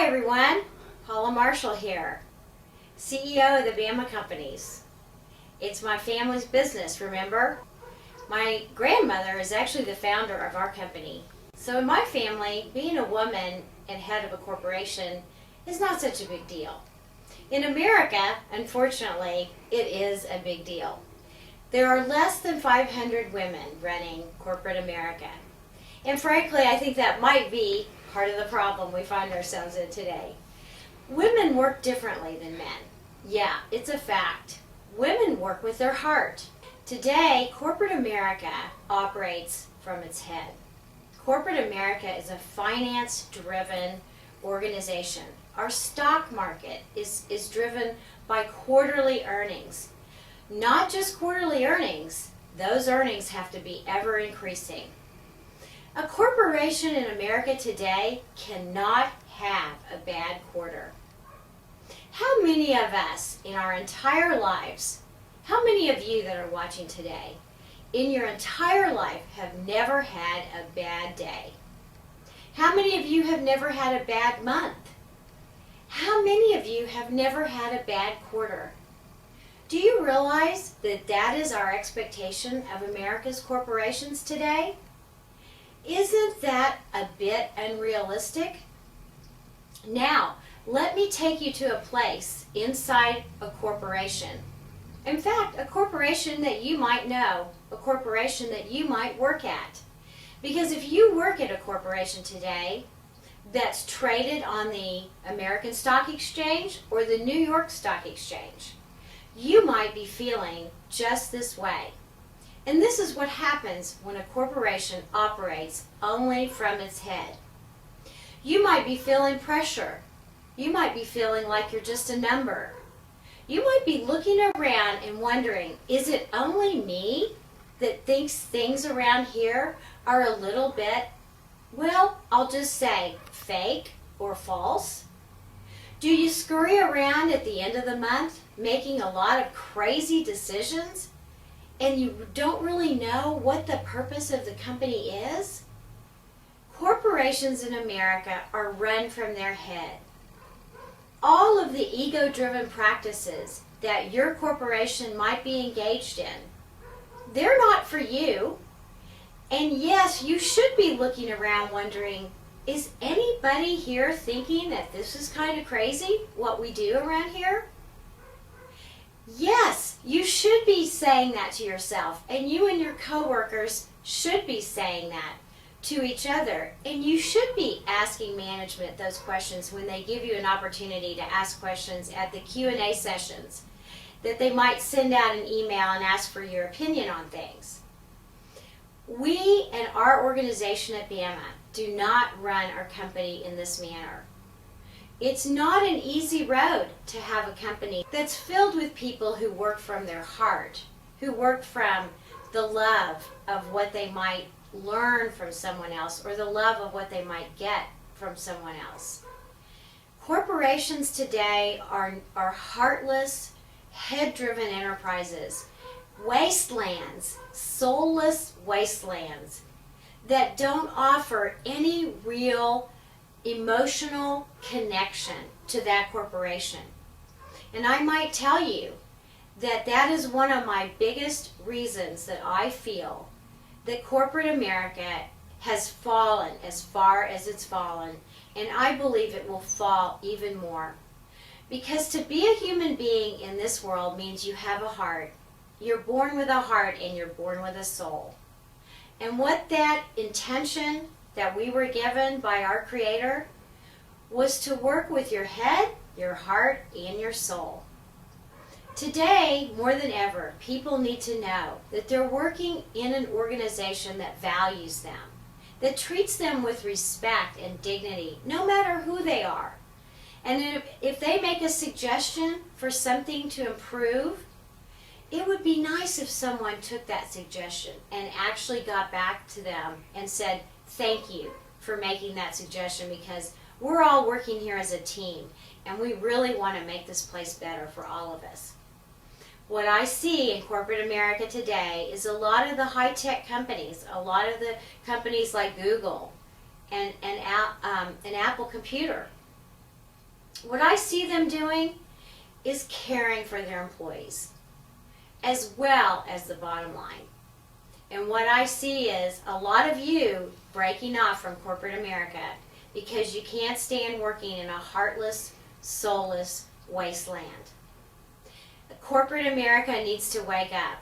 everyone, Paula Marshall here, CEO of the Bama Companies. It's my family's business, remember? My grandmother is actually the founder of our company. So in my family, being a woman and head of a corporation is not such a big deal. In America, unfortunately, it is a big deal. There are less than 500 women running corporate America. And frankly, I think that might be part of the problem we find ourselves in today. Women work differently than men. Yeah, it's a fact. Women work with their heart. Today, corporate America operates from its head. Corporate America is a finance-driven organization. Our stock market is driven by quarterly earnings. Not just quarterly earnings, those earnings have to be ever increasing. A corporation in America today cannot have a bad quarter. How many of us in our entire lives, how many of you that are watching today, in your entire life have never had a bad day? How many of you have never had a bad month? How many of you have never had a bad quarter? Do you realize that that is our expectation of America's corporations today? Isn't that a bit unrealistic? Now, let me take you to a place inside a corporation. In fact, a corporation that you might know, a corporation that you might work at. Because if you work at a corporation today that's traded on the American Stock Exchange or the New York Stock Exchange, you might be feeling just this way. And this is what happens when a corporation operates only from its head. You might be feeling pressure. You might be feeling like you're just a number. You might be looking around and wondering, is it only me that thinks things around here are a little bit, well, I'll just say fake or false? Do you scurry around at the end of the month making a lot of crazy decisions and you don't really know what the purpose of the company is? Corporations in America are run from their head. All of the ego-driven practices that your corporation might be engaged in, they're not for you. And yes, you should be looking around wondering, is anybody here thinking that this is kind of crazy, what we do around here? Yes, you should be saying that to yourself, and you and your coworkers should be saying that to each other. And you should be asking management those questions when they give you an opportunity to ask questions at the Q&A sessions, that they might send out an email and ask for your opinion on things. We and our organization at Bama do not run our company in this manner. It's not an easy road to have a company that's filled with people who work from their heart, who work from the love of what they might learn from someone else or the love of what they might get from someone else. Corporations today are heartless, head-driven enterprises, wastelands, soulless wastelands that don't offer any real emotional connection to that corporation. And I might tell you that that is one of my biggest reasons that I feel that corporate America has fallen as far as it's fallen, and I believe it will fall even more. Because to be a human being in this world means you have a heart. You're born with a heart and you're born with a soul. And what that intention that we were given by our Creator was to work with your head, your heart, and your soul. Today, more than ever, people need to know that they're working in an organization that values them, that treats them with respect and dignity, no matter who they are. And if they make a suggestion for something to improve, it would be nice if someone took that suggestion and actually got back to them and said, thank you for making that suggestion, because we're all working here as a team and we really want to make this place better for all of us. What I see in corporate America today is a lot of the high-tech companies, a lot of the companies like Google and Apple Computer, What I see them doing is caring for their employees as well as the bottom line. And what I see is a lot of you breaking off from corporate America because you can't stand working in a heartless, soulless wasteland. Corporate America needs to wake up.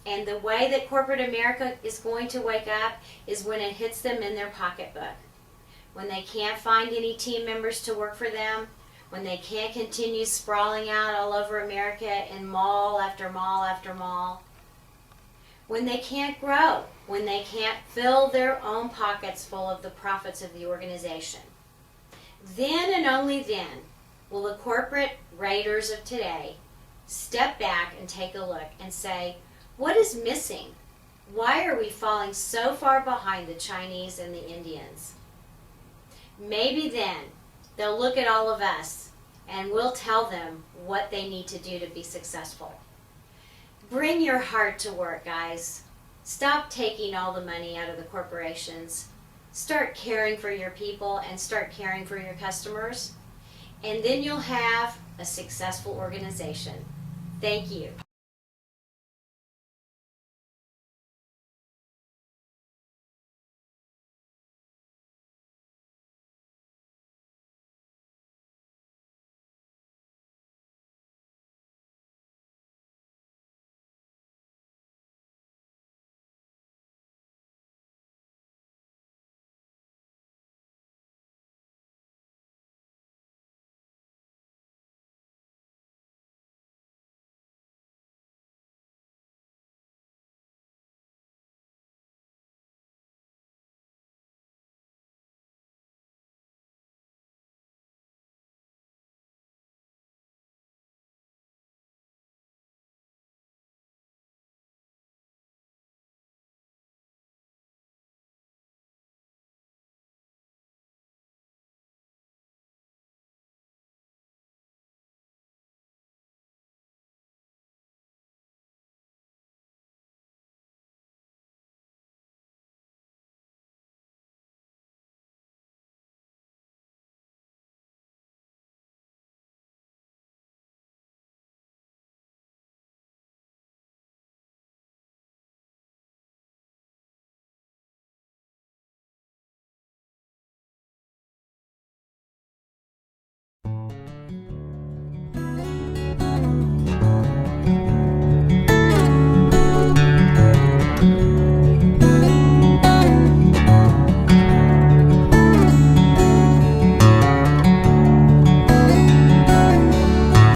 And the way that corporate America is going to wake up is when it hits them in their pocketbook. When they can't find any team members to work for them, when they can't continue sprawling out all over America in mall after mall after mall, when they can't grow, when they can't fill their own pockets full of the profits of the organization. Then and only then will the corporate raiders of today step back and take a look and say, what is missing? Why are we falling so far behind the Chinese and the Indians? Maybe then they'll look at all of us and we'll tell them what they need to do to be successful. Bring your heart to work, guys. Stop taking all the money out of the corporations. Start caring for your people and start caring for your customers. And then you'll have a successful organization. Thank you.